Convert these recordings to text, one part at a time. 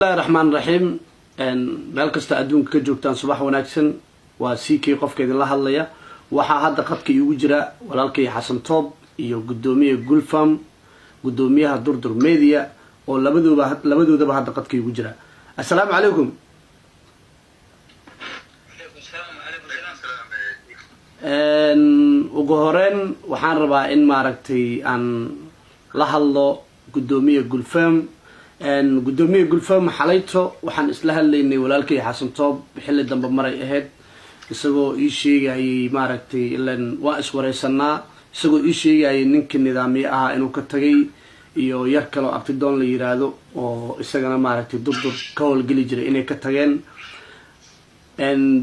الرحمن الرحيم meel kasta adduunka ka joogtaan subax wanaagsan waa CK qofka idin la hadlaya waxa hadda qadka igu jira walaalkay Xasan Toob iyo gudoomiye Gulfam gudoomiyaha Durdur Media oo labadoodaba hadda qadka igu jira assalaamu calaykum ugu horeen waxaan rabaa in maaragtay aan la hadlo gudoomiye Gulfam gudoomiye Gulfam xalayto waxaan isla hadlaynay walaalkay Xasan Toob xilli dambe maray ahayd isagoo ii sheegayay maaragtay ilaan waa iswareysanaa isagoo ii sheegayay ninka nidaamiye ah inuu ka tagay iyo yar kale oo abtidoon la yiraahdo oo isagana maaragtay durdur ka howlgeli jiray inay ka tageen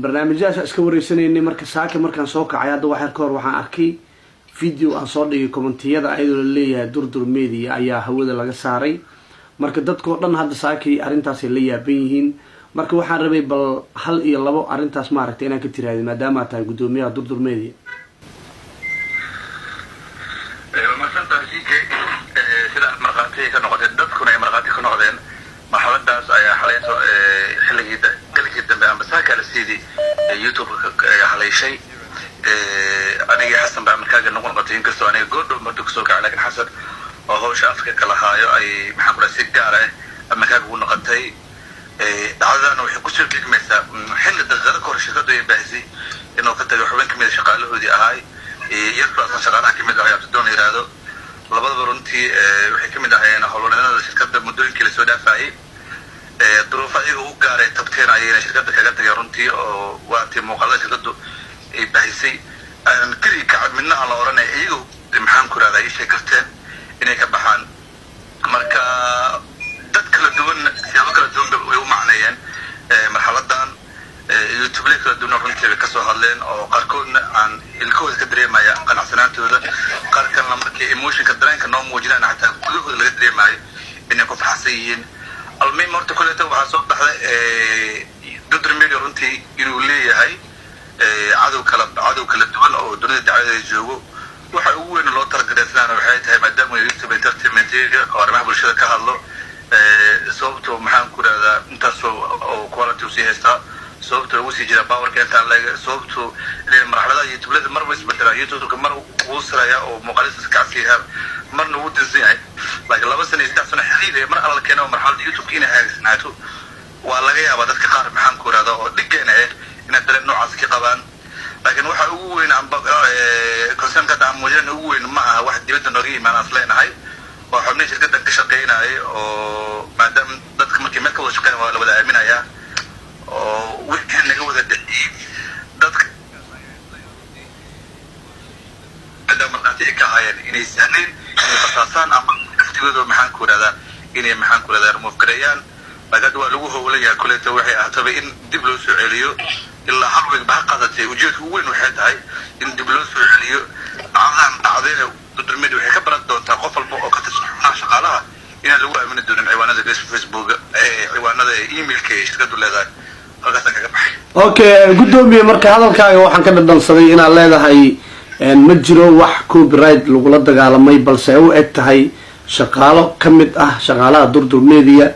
barnaamijyaasha iska wareysanayay marka saaka markaan soo kacay hadda wax ka hor waxaan arkay video aan soo dhigay commentiyada ayadoo la leeyahay Durdur Media ayaa hawada laga saaray marka dadkoo dhan hadda saakay arintaas ay la yaaban yihiin marka waxaan rabay bal hal iyo labo arintaas maaragtay inaan ka tiraado maadaama aad tahay gudoomiyaha Durdur Media sida marqaati ka noqdeen dadkuna ay marqaati ka noqdeen maxaladaas ayaa xalayto xilligii dambe ama saaka la siidi YouTube ka haleyshay aniga Xasan baa markaa noqon qatay inkastoo aniga go'do markuu soo kacay laakiin Xasan oo hawsha afka kala haayo ay maxaa kula si gaar ah ama ka ugu noqotay dhacdana waxay ku soo dhigmaysaa xilli dadka korshada ay baahisi inuu ka tago xubin kamid shaqaalahoodii ahay iyadoo shaqaalaha kamid ah ayaa doon yiraahdo labadaba runtii waxay kamid ahaayeen howlwadeennada shirkadda muddooyinkii la soo dhaafayay duruufaha u gaaray tabteen ayay shirkadda kaga tagay runtii oo waati muuqaalada shirkaddu ay baahisay aan kiri ka midna aan la oranay iyagu maxaan ku raadayay sheekarteen inay ka baxaan marka dad kala duwan siyaabo kala duwan way u macneeyeen marxaladan YouTube kala duwan runtii ka soo hadleen oo qaarkoodna aan ilkooda ka dareemaya qanacsanaantooda qaar kalena markii emotionka dareenka noo muujinayna xataa gudahooda laga dareemayo inay ku faraxsan yihiin almiim horta kuleeta waxaa soo baxday Durdur Media runtii inuu leeyahay cadow kala duwan oo dunida dacwadeeda joogo waxa ugu weyn loo targeteysanaana waxay tahay maadaama YouTube entertainment-ga oo arrimaha bulshada ka hadlo sababtoo maxaan ku raadaa intaas oo quality u sii haystaa sababtoo ugu sii jira powerka intaan laga sababtoo inay marxaladaha YouTube-da marba isbedelaan YouTube-ka mar uu saraya oo muuqaaladiisa ka casiyaa marna uu dinsan laakiin 2 sano 3 sano xiriir mar alla keeno marxaladda YouTube-ka inay hagaagsanaato waa laga yaabaa dadka qaar maxaan ku raadaa oo dhigeena inay dareen noocaas ka qabaan laakiin waxa ugu weyn aan concern ka muujin ugu weyn ma aha wax dibadda nooga imaan asleenahay oo xubnihi shirkadda ka shaqeynayay oo maadaama dadka markii meel ka wada shaqeyn waa la wada aaminaya oo wixii naga wada dhacay dadka markaati ka hayeen inay sahleen inay basaasaan ama iftigooda maxaan ku radaa remove gareeyaan laakiin waa lagu howlayaa kuleeta waxay ahaataba in dib loo soo celiyo ilaa hal week baa qaadatay ujeedku weyn waxay tahay in dib loo soo celiyo dhacdayna Durdur Media waxay ka baran doontaa qof walba oo ka tirsan shaqaalaha in lagu aamini doonin ciwaanada Facebook ciwaanada emailka shirkaddu leedahay halkaas kaga baxay okay gudoomiye marka hadalkaaga waxaan ka dhadhansaday inaad leedahay ma jiro wax copyright lagu la dagaalamay balse ay u eg tahay shaqaalo kamid ah shaqaalaha Durdur Media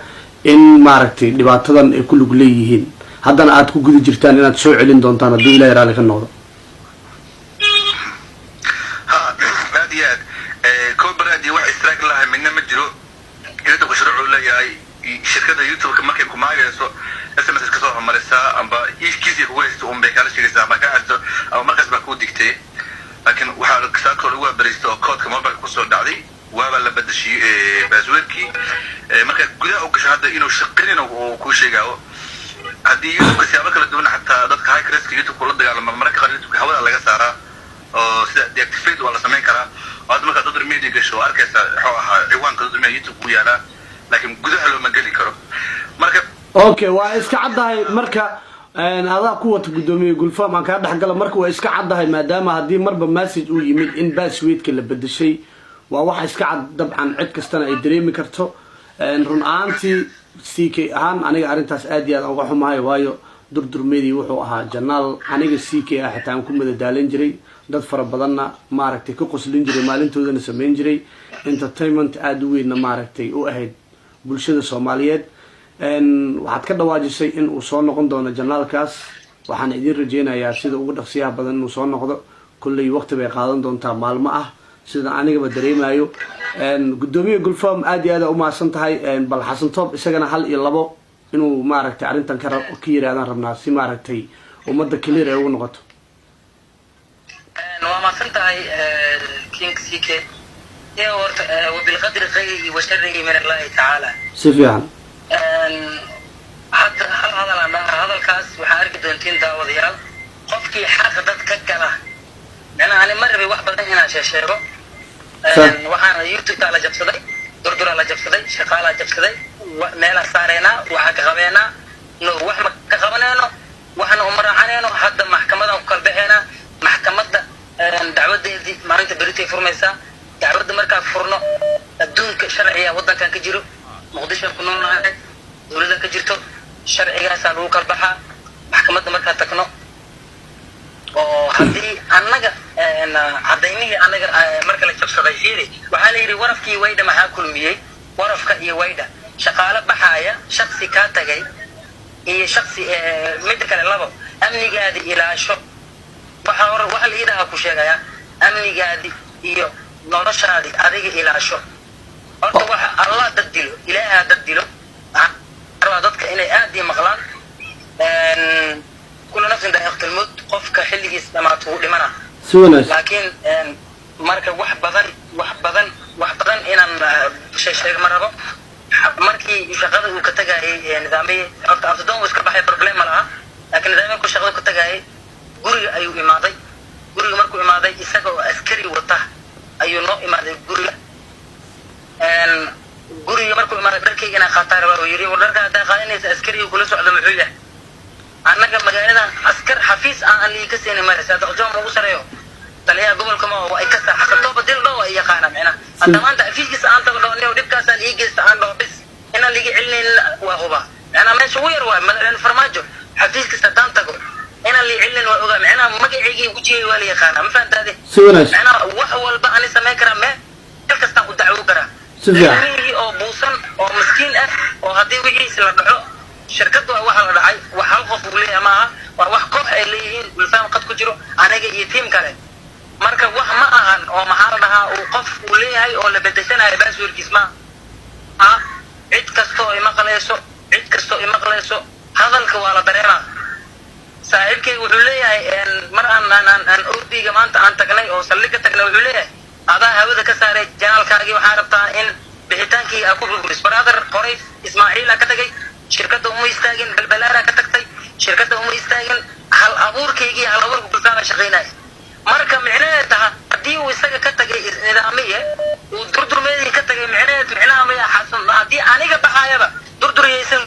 in maaragtay dhibaatadan ay ku lug leeyihiin haddana aad ku guda jirtaan inaad soo celin doontaan haddii Ilaahay raali ka noqdo raadiyaad copyright wax istiraag lahaa midna ma jiro inta ku sharci leeyahay shirkadda YouTube-ka markay ku maagayso SMS ka soo hormarisa amba iskiisi ku weysto bay kala sheegaysaa ama ka asto ama markaas baa ku digtay laakiin waxa ka soo lagu baristo code-ka mobile ku soo dhacday waaba la badashay password-kii marka gudaha u gasho hadda inuu shaqeyn oo ku sheegayo haddii YouTube siyaabo kala duwan xataa dadka high risk YouTube la dagaalama marka qaar YouTube hawada laga saaraa oo sida deactivate wala sameyn karaa oo marka Durdur Media gasho arkaysa waxa ahaa ciwaanka Durdur Media YouTube ku yaala laakiin gudaha loo mageli karo marka okay waa iska cadahay marka adaa ku wata gudoomiye Gulfam aan ka dhaxgala marka waa iska cadahay maadaama hadii marba message uu yimid in password-ka la bedeshay waa waxa iska cad dabcan cid kastana ay dareemi karto run ahaantii CK ahaan aniga arintaas aad iyo aad uga xumahay waayo Durdur Media wuxuu ahaa janaal aniga CK ah xitaa aan ku madadaalin jiray dad fara badanna maaragtay ka qoslin jiray maalintoodana sameyn jiray entertainment aad u weyn maaragtay u ahayd bulshada Soomaaliyeed waxaad ka dhawaajisay in uu soo noqon doono janaalkaas waxaan idin rajeynayaa sida ugu dhaqsiyaha badan inuu soo noqdo kulley waqti bay qaadan doontaa maalmo ah sida anigaba dareemayo gudoomiye gulfam aad iyo aad u mahadsan tahay bal xasan toob isagana hal iyo labo inuu maaragtay arrintan ka yiraahdaan rabnaa si maaragtay ummadda clear ay ugu noqoto waa mahadsan tahay king ck وبالقدر خيره وشره من الله تعالى سفيان هذا الكاس وحارك دونتين داوديال قفكي حق دد كغلا انا مره wax badan inaan sheego waxaan youtube la jabsaday durdura la jabsaday shaqaala jabsaday meel saareena waxa ka qabeena no wax ma ka qabanayno waxaan u maracanayno hadda maxkamada ku kalbeena maxkamada dacwadeedii maalinta berite furmaysa dacwada markaa furno adduunka sharciga wadankan ka jiro muqdisho ku noolnahay dawladda ka jirto sharcigaas lagu kala baxaa maxkamadda markaa tagno oo haddii annaga cadaynihii annaga marka la jabsaday fiiri waxaa la yidhi warafkii waydha maxaa kulmiyey warafka iyo waydha shaqaale baxaaya shaksi kaa tagay iyo shaksi midda kale labo amnigaadi ilaasho waxa la yidhaha ku sheegaya amnigaadi iyo noloshaadi adiga ilaasho horta waxa allah dad dilo ilaaha dad dilo arwa dadka inay aad iyo maqlaan kullu nafsin da'iqatul maut qofka xilligiis dhamaato uu dhimana laakiin marka wax badan inaan sheeg ma rabo markii shaqada uu ka tagayay nidaamiyay horta afdoon iska baxay problem malaha laakiin nidaamiyay ku shaqada ku tagayay guriga ayuu imaaday guriga markuu imaaday isaga oo askari wata ayuu noo imaaday guriga markuu imaaday dharkayga inaan qaataa rabaa uu yidhi war dharka haddaa qaadanaysa askariga kula socda muxuu yahay annaga magaalada askar xafiis aan lii ka siinin maraysa hadda joom ugu sareeyo taliyaha gobolka ma ay ka saaxsan tooba dil dhow ay yaqaana macna hadda maanta afiiskiisa aan tago dhowneeyo dhibkaasaan ii geysta aan dhaho bis inaan liga celinayn waa huba macna meesha ugu yar waa madaxweyne farmaajo xafiiskiisa haddaan tago inaan lii celinayn waa ogaa macna magaciygii wejigay waa la yaqaana ma fahantaade macna wax walba ani samayn karaa meel kastaan ku dacwo karaa ilmihii oo buusan oo miskiin ah oo haddii wixiisi la dhaco shirkadu waa waxa la dhacay wax hal qof uu leeyahay maaha waa wax koox ay leeyihiin gulfaan qad ku jiro aniga iyo tiim kale marka wax ma ahan oo maxaa la dhahaa uu qof uu leeyahay oo la bedeshanayo baasweerkiis ma aha cid kastoo imaqlayso hadalka waa la dareemaa saaxiibkay wuxuu leeyahay mar aan ordiga maanta aan tagnay oo saldhig ka tagnay wuxuu leeyahay adaa hawada ka saaray janaalkaagii waxaa rabtaa in bixitaankii aa ku burburis brother qoray ismaaciila ka tagay shirkadda uma istaagin balbalaara ka tagtay shirkadda uma istaagin hal abuurkaygii hal abuurka gulfaama shaqaynaya marka micnaheed taha haddii uu isaga ka tagay nidaamiye uu durdurmeedii ka tagay micnaha miya xasan haddii aniga baxaayaba durduriyaysan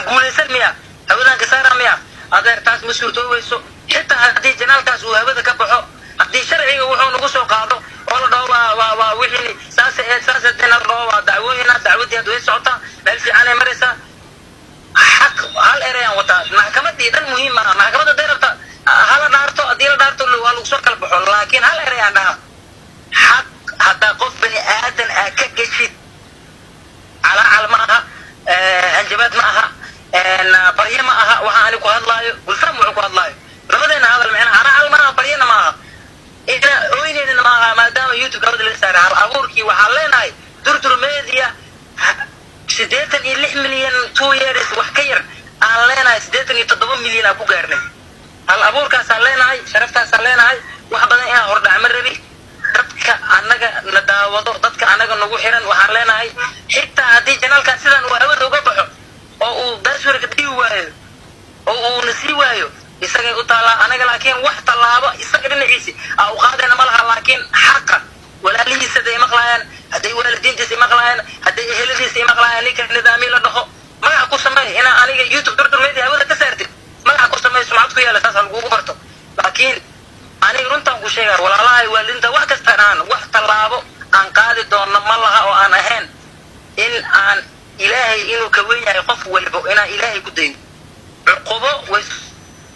guulaysan miya hawadaan ka saara miya adeer taas ma suurtooweyso xitaa haddii janaalkaas uu hawada ka baxo haddii sharciga wuxuu nagu soo qaado oo la dhaho waa wixii saas la dhaho waa dacwooyina dacwadii had way socotaa meel fiican ay maraysaa xaq hal erayaan wataa maxkamadii dhan muhiim maaha maxkamadda haday rabta hala dhaarto haddii la dhaarto waa lagu soo kala baxo laakiin hal erayaan dhaha xaq haddaa qof bani aadan aa ka geshid calaacal ma aha hanjabaad ma aha barye ma aha waxa ani ku hadlaayo gulfam wuxuu ku hadlaayo labadeena hadal micnaha calaacal ma aha baryena ma aha ina ooyneedina ma aha maadaama youtube gabada laga saaray hal abuurkii waxaan leenahay durdur media 86 milyan 2 years wax ka yar aan leenahay 87 milyan aan ku gaarnay hal abuurkaas aan leenahay sharaftaas aan leenahay wax badan inaan hordhacma rabi dadka annaga na daawado dadka annaga nagu xiran waxaan leenahay xitaa haddii janaalkan sidan uu hawada uga baxo oo uu baaswarka dhigi waayo oo uu nasii waayo isagay u taalaa anaga laakiin wax tallaabo isaga dhinaciisi aa u qaadayna ma laha laakiin xaqa walaalihiisa haday maqlaayaan hadday waalidiintiisa maqlaayaan hadday eheladiisa maqlaayaan ninka nidaami la dhaho magaca ku sameey inaa aniga youtube durdurmeedii hawada ka saartid magaca ku sameey sumcad ku yaala saasaan lagugu barto laakiin aniga runtaan ku sheegaa walaalahay waalidiinta wax kasta aan wax tallaabo aan qaadi doono ma laha oo aan ahayn in aan ilaahay inuu ka weyn yahay qof walba inaan ilaahay ku dayo cuqubo way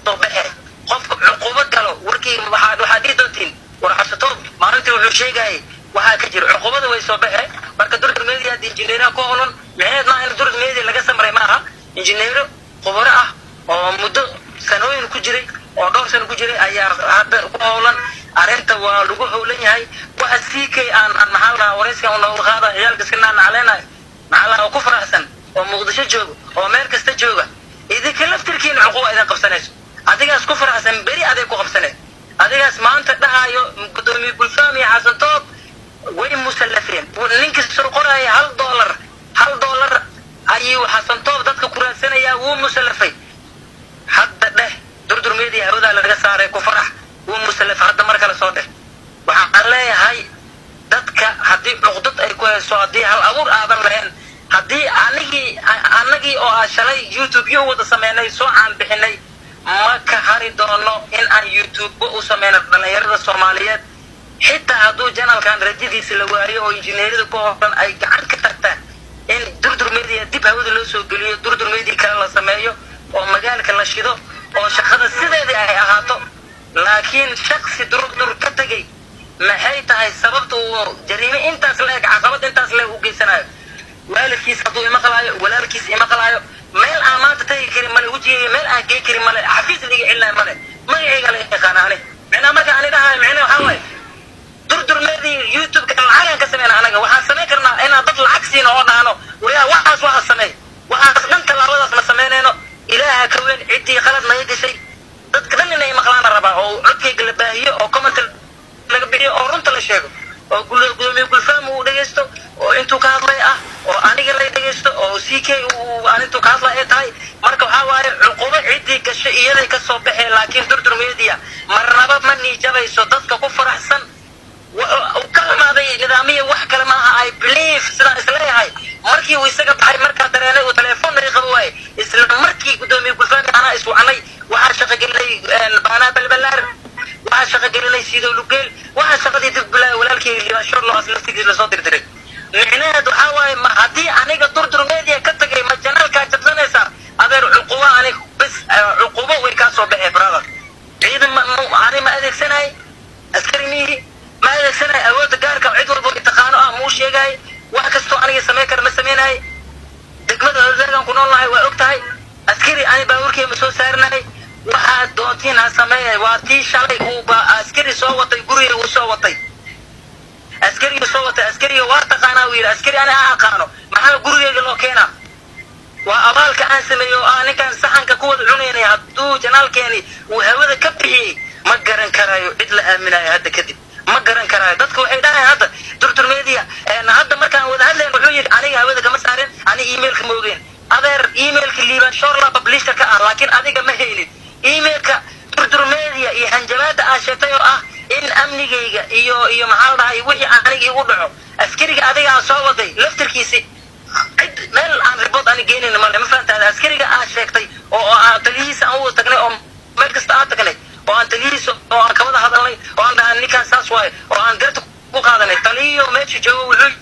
soo baxay qofka cuqubo galo warkii waxaa dhihi doontiin war xasato maalintii wuxuu sheegayay waxaa ka jira cuqubada way soo baxay marka durdur media haddii injineeraha ku howlan micneheed maaha in durdur media laga samray maaha injineero khubaro ah oo muddo sanooyin ku jiray oo dhowr sano ku jiray ayaa hadda ku howlan arrinta waa lagu howlan yahay waxa siikay aan maxaa la wareyska oo loo qaada ciyaalka sinaan caleenay maxaa la ku faraxsan oo muqdisho jooga oo meel kasta jooga idinka laftirkiina xuquuq idin qabsanayso adigaas ku faraxsan beri aday ku qabsanay adigaas maanta dhahayo gudoomiye Gulfam iyo Xasan Toob way musallafeen ninka soo qoray $1 ayuu Xasan Toob dadka ku raadsanaya wuu musallafay hadda dheh durdur media hawada laga saaray ku farax wuu musallaf hadda mar kale soo dheh waxaan leeyahay dadka haddii cuqdad ay ku hayso haddii hal abuur aadan lahayn haddii anagii oo shalay YouTube iyo wada sameynay soo aan bixinay ma ka hari doono in aan YouTube u sameyno dhalinyarada Soomaaliyeed xitaa hadduu janalkan rajadiisa la waayo oo injineerada ku howlan ay gacan ka tagtaan in durdur media dib hawada loo soo geliyo durdur media kale la sameeyo oo magaalka la shido oo shaqada sideedii ay ahaato laakiin shakhsi durdur ka tagay maxay tahay sababtu jariime intaas leeg caqabad intaas leeg u geysanayo waalidkiis hadduu ima qalaayo walaalkiis ima qalaayo meel aan maanta tagi karin male wejigayga meel aan gey karin male xafiis liga cilnaa male magacayga la yaqaana ani micnaa marka ani dhahayo micnaa waxaa waaye durdur meedii youtube-ka lacagaan ka sameyna anaga waxaan samayn karnaa inaan dad lacag siino oo dhahno waliyaa waxaas sameey waxaas dhan tallaabadaas ma samaynayno ilaaha ka weyn ciddii qalad naga gashay dadka dhan inay maqlaana rabaa oo codkayga la baahiyo oo comment laga bixiyo oo runta la sheego oo gudoomiye Gulfam uu dhageysto oo intuu ka hadlay ah oo aniga la dhageysto oo CK uu arintu ka hadlay tahay marka waxa waaye cuqubo ciddii gashay iyada ka soo baxay laakiin durdur media marnaba ma nijabayso dadka ku faraxsan وكلمة نظامية وحكة ما I believe إسلامي مركي ويسقط هاي مركز درينا وتلفون يخبوي إسلام مركي قدومي Gulfam أنا أسوأ علي وعاشق قلني البنات بالبلار وعاشق قلني سيدو لوكيل وعاشق يدب بلا ولكن اللي ما شاء الله أصلا تيجي لصوتي دري معناه دعوة ما هدي أنا قدر ميديا كتجي مجنال كاتبنا إسا هذا العقوبة أنا بس عقوبة ويكاسو بحي برادر عيدا ما أدرك سنة أذكرني ما أدرك سنة أول تجارك عيد والبو يتقانوا موش يجاي وحكستو أنا يسميكر مسميناي دقمة هذا كنا الله وأكتاي أذكري أنا باوركي مسو سارناي waxaad doontiin ha sameeyay waa tii shalay uu ba askari soo watay guriga uu soo watay askari waa taqaanaa wiil askari ana aqaano maxaa guriga loo keenaa waa abaalka aan sameeyo ninkan saxanka ku wada cuneynay hadduu janaalkeeni uu hawada ka bixiyay ma garan karayo cid la aaminayo hadda kadib ma garan karayo dadku waxay dhahaan hadda durdur media hadda markaan wada hadlayn wuxuu yidhi aniga hawada kama saarin ani emailka ma ogeen adeer emailka liiban shorla publisher ka ah laakiin adiga ma helin emailka durdur media iyo hanjabaada aan sheegtay oo ah in amnigayga iyo maxaa dhahay wixii aniga igu dhaco askariga adiga aan soo waday laftirkiisi meel aan report aan geenin ma fahantaa askariga aan sheegtay oo aan talihiisa aan u tagnay oo meel kasta aan tagnay oo aan talihiisa oo aan kawada hadalnay oo aan dhahan ninkaan saas waaye oo aan garta ku qaadanay taliyo meesha joogo wuxuu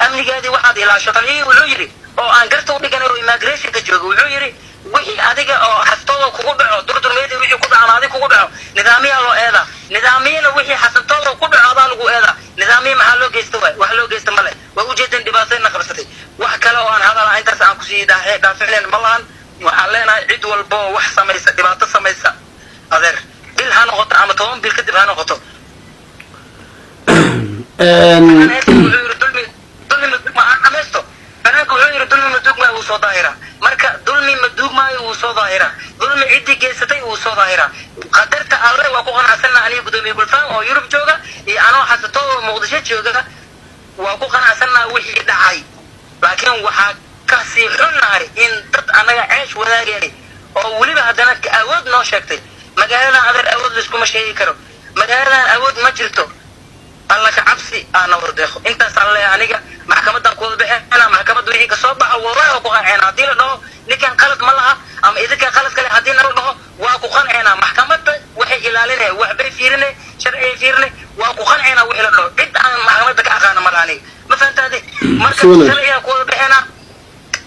amnigaadii waxaad ilaasho taliyo wuxuu yidhi oo aan garta u dhiganay oo immigration ka joogo wuxuu yidhi wixii adiga oo xastooda kugu dhaco durdur meedii wixii ku dhaco adiga kugu dhaco nidaamiyaa loo eedaa nidaamiyana wixii xasantooda ku dhaco adaa lagu eedaa nidaamiya maxaa loo geysta waay wax loo geysta male waa ujeedeen dhibaatayna qabsatay wax kale oo aan hadal intaas aan kusii dhaaficleen ma lahan waxaan leenahay cid walba oo wax samaysa dhibaato samaysa adeer bil ha noqoto ama 10 bil kadib ha noqoto soo daahira marka dulmi madugmaayo uu soo daahira dulmi cidii geysatay uu soo daahira qadarta alle waa ku qanacsanaa aniga gudoomiye Gulfam oo Yurub jooga iyo anoo xasato Muqdisho jooga waa ku qanacsanaa wixii dhacay laakiin waxaa ka sii xunahay in dad anaga ceesh wadaagay oo waliba hadana awood noo sheegtay magaalada adeer awood isku ma sheegi karo magaalada awood ma jirto alla ka cabsi ana wardeeqo intaas alle aniga maxkamadan ku bixina maxkamadu wixii ka soo baxa wallahi ku qancina hadii la dhaho ninkan qalad ma laha ama idinka qalad kale hadii la dhaho waa ku qancina maxkamada waxay ilaalinay wax bay fiirinay sharci fiirinay waa ku qancina wixii la dhaho cid aan maxkamada ka aqaan ma laani ma fahantaade marka sharciga ku bixina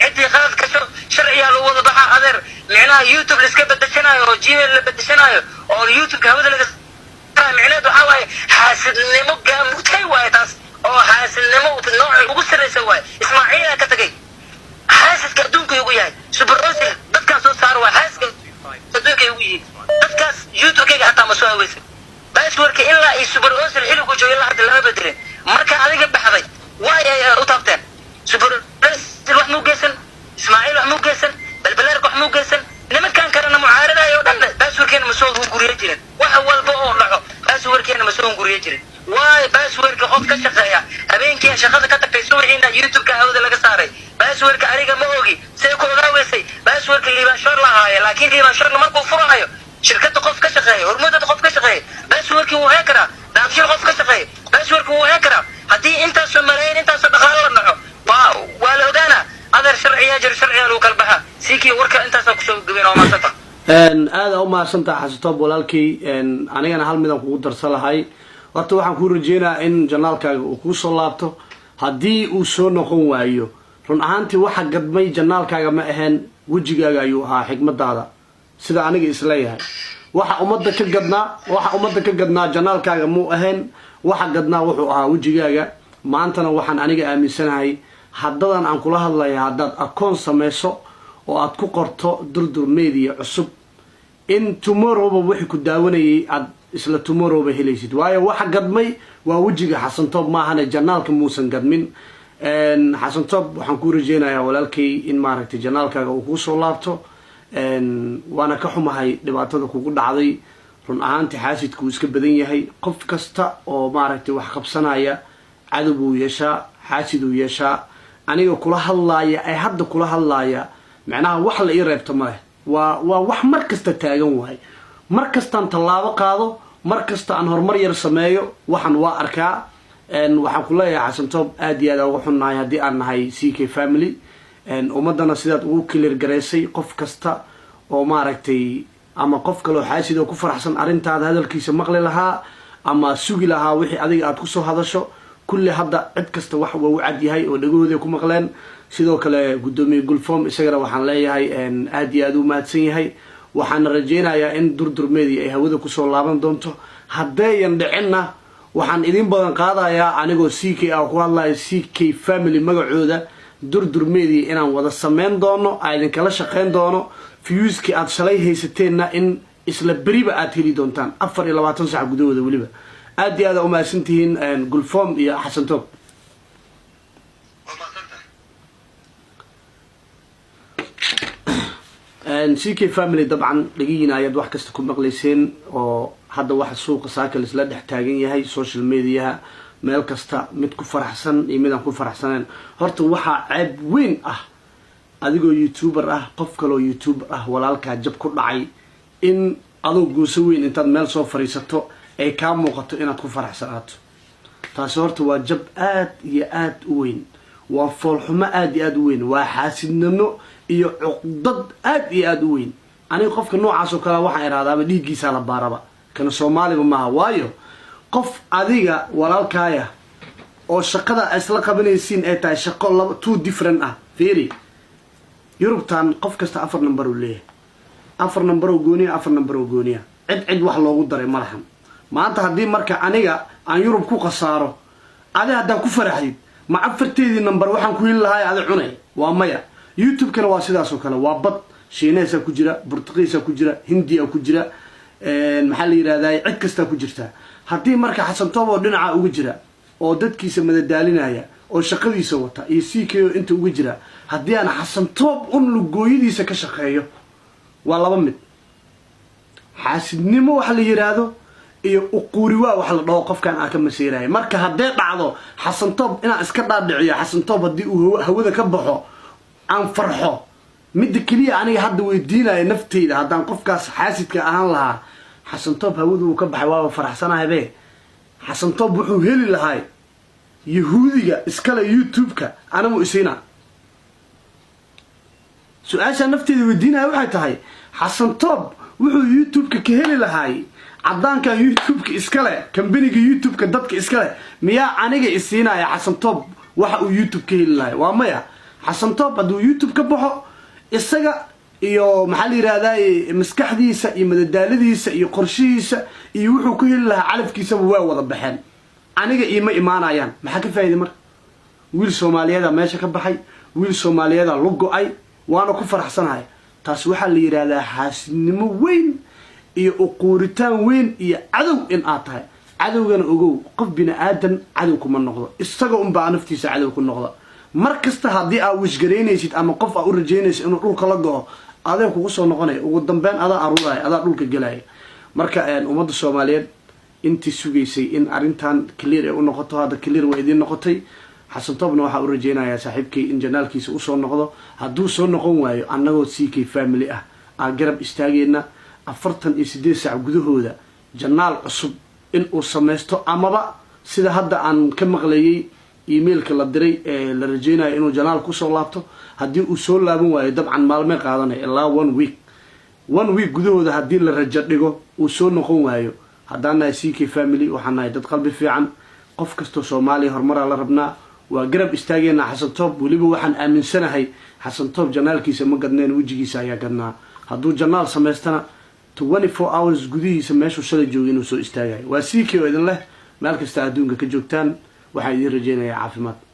cidii qalad ka soo sharciga loo wada baxa adeer micnaha YouTube iska bedeshanayo oo Gmail la bedeshanayo oo YouTube hawada laga micnaheedu waxa waaye xaasidnimo gaamutay waaye taas oo xaasidnimo nooc ugu sareysa waaye Ismaaciil ka tagay xaasaska adduunka ugu yahay super osil dadkaas soo saar waa xaasaska adduunka ugu yihiin dadkaas youtube-kayga hataa ma soo haweysan baaswarka ilaa iyo super osil xilligu joogo ilaa hadda lama bedelin marka adiga baxday waay ay u taabteen super osil wax muu geysan ismaaciil wax muu geysan balbalaarka wax muu geysan nimankan kalena mucaaradayo o dhan baaswarkeena ma soo hunguriye jirin wax walba oo dhaco baaswarkeena ma soo hunguriye jirin واي باسورك قف كشقيا habeenkii shaqada ka tagtay suuxiina youtube-ka hawada laga saaray baaswarka aniga ma ogi say ku ogaawayay baaswarka liibaan shor lahaay laakiin liibaan shor markuu furayo shirkada qof ka shaqeeyo hormuudada qof ka shaqeeyo baaswarkii wuu heekara daabshir qof ka shaqeeyo baaswarkii wuu heekara hadii intaas Soomaaliyeed intaas dhaqaale la dhaco waa la ogaana adar sharciya jir sharciya loo kala baxa sikii warka intaas ku soo gabeen oo maasanta aad u maasanta xasatob walaalkii anigana hal mid aan kugu darsalahay horta waxaan ku rajeynayaa in janaalkaaga uu ku soo laabto haddii uu soo noqon waayo run ahaantii waxa gadmay janaalkaaga ma ahayn wejigaaga ayuu ahaa xigmadaada sida aniga isleeyahay waxa ummadda ka gadnaa janaalkaaga muu ahayn waxa gadnaa wuxuu ahaa wejigaaga maantana waxaan aniga aaminsanahay haddadan aan kula hadlaya haddaad akoon samayso oo aad ku qorto durdur media cusub in tomorrowba wixii ku daawanayay aad isla tomorrowba helaysid waayo waxa gadmay waa wejiga xasan toob maahane janaalka muusan gadmin xasan toob waxaan ku rajeynayaa walaalkay in maaragtay janaalkaaga uu ku soo laabto waana ka xumahay dhibaatada kugu dhacday run ahaantii xaasidku iska badan yahay qof kasta oo maaragtay wax qabsanaya cadow buu yeeshaa xaasid uu yeeshaa aniga kula hadlaaya ay hadda kula hadlaaya macnaha wax la ii reebto ma leh waa wax mar kasta taagan waay mar kastaan tallaabo qaado mar kasta aan horumar yar sameeyo waxaan waa arkaa waxaan ku leeyahay xasan toob aad iyo aad uga xunnahay haddii aan nahay CK family ummadana sidaad ugu clear gareysay qof kasta oo maaragtay ama qof kale oo xaasid oo ku faraxsan arrintaada hadalkiisa maqli lahaa ama sugi lahaa wixii adiga aad kusoo hadasho kulli hadda cid kasta wax waa u cad yahay oo dhagahooda ku maqleen sidoo kale gudoomiye gulfoom isagana waxaan leeyahay aad iyo aad u mahadsan yahay waxaan rajeynayaa in durdur media ay hawada ku soo laaban doonto haddeeyan dhicinna waxaan idin badan qaadayaa anigoo CK ah ku hadlaya CK family magacooda durdur media inaan wada sameyn doono aan idin kala shaqeyn doono viewski aad shalay haysateenna in isla beriba aad heli doontaan 24 saac gudahooda waliba aad iyo aad u mahadsantihiin gulfoom iyo xasan toob CK family طبعا لقينا يد واحد كستكون مقليسين أو هذا واحد سوق ساكل إسلا دحتاجين هاي سوشيال ميديا ميل كستا متكون فرحسن يمين أكون فرحسنين هرت واحد عيب وين أديكو يوتيوبر قف كلو يوتيوبر ولا لك جب كل عي إن أدو جوسوين إنت ميل سو فريستو أي كام وقت إن تكون فرحسنات تاسورت وجب آد وين وفرحما آد وين وحاسد نمو iyo cuqdad aad iyo aad u weyn aniga qofka noocaas oo kala waxa iraadaaba dhiigiisa la baaraba kana Soomaaliga ma waayo qof adiga walaalkaaya oo shaqada isla qabanaysiin ay tahay shaqo two different fiiri Yurubtan qof kasta 4 number u leeyahay 4 number oo gooniya 4 number oo gooniya cid wax loogu daray malahan maanta hadii marka aniga aan Yurub ku qasaaro adiga hadaa ku faraxid ma afarteedii number waxaan ku heli lahaa aad cunay waa maya YouTube kana waa sidaas oo kale waa bad Shiinees ku jira Portugiis ku jira Hindi ku jira maxaa la yiraahdaa cid kasta ku jirta hadii marka xasan toob oo dhinaca ugu jira oo dadkiisa madadaalinaya oo shaqadiisa wata iyo CK inta ugu jira hadii aan xasan toob lugooyadiisa ka shaqeeyo waa laba mid xaasidnimo wax la yiraahdo iyo uquri waa wax la dhaho qofkan aan ka masiiray marka hadee dhacdo xasan toob inaan iska dhaadhiciyo xasan toob hadii uu hawada ka baxo aan farxo mid kaliya aniga hadda weydiinaya nafteyda hadaan qofkaas xaasidka ahaan lahaa xasan toob hawadu ka baxay waa faraxsanahay be xasan toob wuxuu heli lahaa yahuudiga iskala YouTube-ka anagu isina su'aasha nafteyda weydiinaya waxay tahay xasan toob wuxuu YouTube-ka ka heli lahaa cadaanka YouTube-ka iskale company-ga YouTube-ka dadka iskale miyaa aniga isinaya xasan toob waxa uu YouTube ka heli lahaa waa maya xasan toob haduu YouTube ka baxo isaga iyo maxaa la yiraahdaa maskaxdiisa iyo madadaaladiisa iyo qorshihiisa iyo wuxuu ku heli lahaa calafkiisa waa wada baxeen aniga iima imaanayaan maxaa ka faa'iido marka wiil Soomaaliyeed meesha ka baxay wiil soomaaliyeeda lu go-ay waana ku faraxsanahay taas waxaa la yidhaahdaa xaasidnimo weyn iyo uquuritaan weyn iyo cadow in aad tahay cadowgana ogow qof bini aadan cadow kuma noqdo isaga unbaa naftiisa cadow ku noqda mar kasta haddii aad wishgaraynaysid ama qof aad u rajaynaysid inuu dhulka la go-o adee kugu soo noqonaya ugu dambeyn adaa aruuraya adaa dhulka gelaya marka ummadda soomaaliyeed intii sugaysay in arrintan clear ay u noqoto hadda clear waa idiin noqotay xasan toobna waxaa u rajaynayaa saaxiibkay in janaalkiisa usoo noqdo hadduu soo noqon waayo annagoo CK family ah aan garab istaagayna 48 saac gudahooda janaal cusub in uu samaysto amaba sida hadda aan ka maqlayay emailka la diray ee la rajaynayo inuu janaal kusoo laabto haddii uu soo laaban waayo dabcan maalmay qaadanaya ilaa 1 week gudahooda haddii la rajo dhigo uu soo noqon waayo haddaan nahay CK family waxaan nahay dad qalbi fiican qof kastoo Soomaaliya horumaraa la rabnaa waa garab istaagayna xasan toob waliba waxaan aaminsanahay xasan toob janaalkiisa ma gadneen wajigiisa ayaa gadnaa hadduu janaal samaystana 24 hours gudihiisa meeshuu shalay joogay inuu soo istaagayo waa CK oo idin leh meel kasta adduunka ka joogtaan waxaan idin rajaynayaa caafimaad